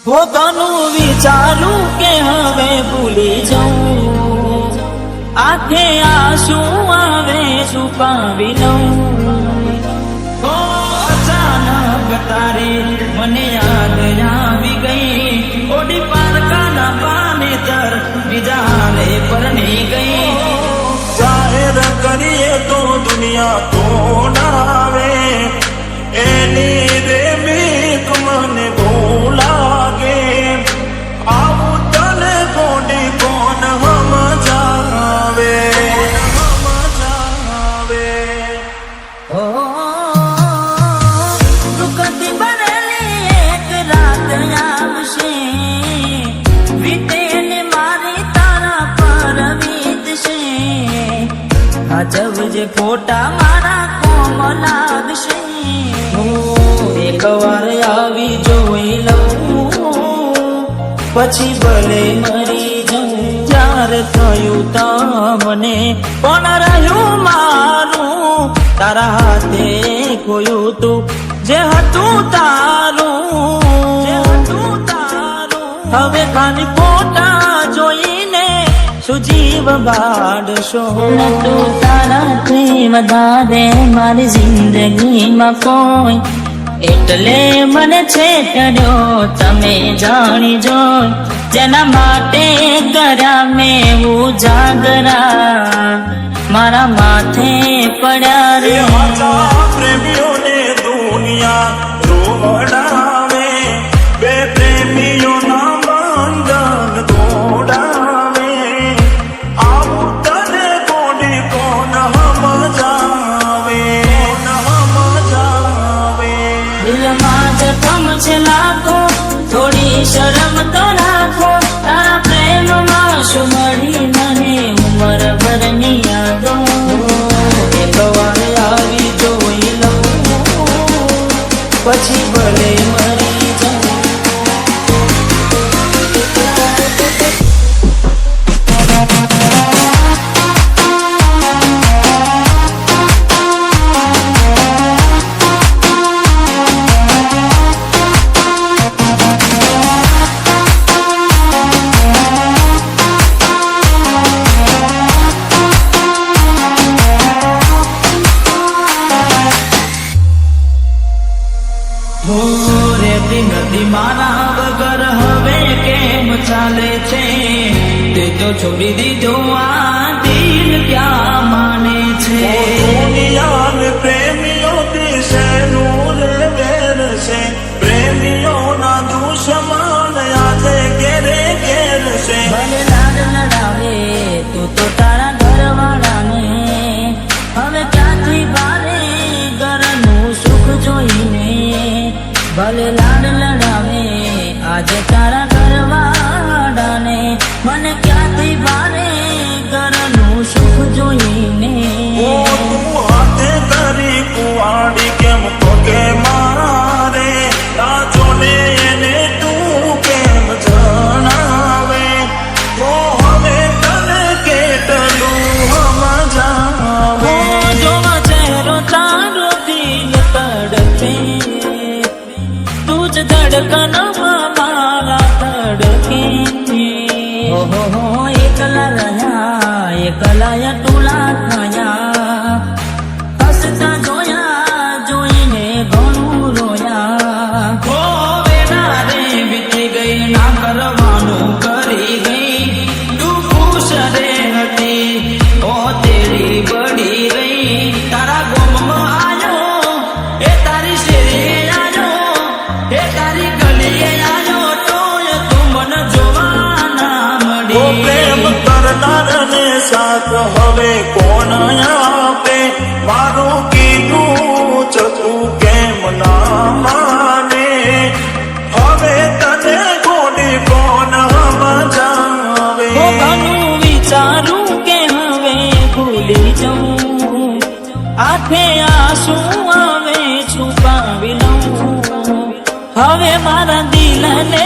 પોતાનું વિચારું કે હવે ભૂલી જાઉં, આંખે આંસુ આવે છુપાવી લઉં. અચાનક તારી મને યાદ આવી ગઈ, ઓડી પારકાના પાને તર બીજા હાલે પરણી ગઈ. જાહેર કરીએ તો દુનિયા તોડાવે, એની રે બીક મને બહુ લાગે. આવું તને કોડી કોણ સમજાવે, સમજાવે. દુઃખથી ભરેલી એક રાત આવશે, વીતે ને મારી તારા પર વીતશે. અજબ જે ફોટા મારા કોમ લાગશે. એક વાર આવી જોઈ લઉં, પછી ભલે મરી જાઉં. જ્યારે થયું તમને કોણ રહ્યું મારું, તારા હાથે ખોયું તું જે હતું તારું. હવે ખાલી ફોટા જોઈને સુજીવ બાળશો. તું તારાથી વધારે મારી જિંદગીમાં કોઈ, એટલે મને છેતર્યો તમે જાણી જોઈ. જેના માટે કર્યા મેં ઉજાગરા, મારા માથે પડ્યા રે. સાચા પ્રેમીઓને દુનિયા રોવડાવે, બે પ્રેમીઓના બંધન તોડાવે. આવું તને કોડી કોણ સમજાવે, સમજાવે. દિલમાં જખમ છે લાખો, થોડી શરમ તો રાખો. તારા પ્રેમમાં શું મળી મને ઉંમર ભરની યાદો. એક વાર આવી જોઈ લઉં, પછી ભલે મરી જાઉં. રેતી નથી મારા વગર હવે કેમ ચાલે છે. તે તો છોડી દીધો આ દિલ ક્યાં માને છે. દુનિયા પ્રેમીઓથી શેનું રે વેર છે, પ્રેમીઓના દુશ્મન આજે ઘેરે ઘેર છે. ભલે લાડ લડાવે તું તો તારા ઘરવાળાને, હવે ક્યાંથી ભારે ઘરનું સુખ જોઈને. ભલે લાડ લડાવે આજે તારા ઘરવાળાને, મને ક્યાંથી ભારે ઘરનું સુખ જોઈને. ઓ તું હાથે કરી કુવાડી કેમ પગે મારે, તાજો ને એને તું કેમ જણાવે. તો હવે તને કેટલું સમજાવે. જોવા ચહેરો તારો દિલ તડપે, તું જ ધડકનમાં મારા ધડકે. ઓહો એકલા રહ્યા, એકલા ટોલા થયા. હસતા જોયા જોઈને ઘણું રોયા. હો વેના રે વીતી ગઈ, ના કરવાનું કરી ગઈ. તું ખુશ રે હતી, ઓ તેરી બડી ગઈ. તારા ગોમમાં આયો, એ તારી શેરીએ આયો, એ તારી ગલીએ આયો. તોય તું મન જોવા ના ઓ મળી. પ્રેમ કરનારને સાથ હવે કોણ આપે, મારું કીધું ચતું કેમ ના માને. હવે તને કોડી કોણ સમજાવે. પોતાનું વિચારું કે હવે ભૂલી જાઉં, આંખે આંસુ આવે છુપાવી લઉં. હવે મારા દિલને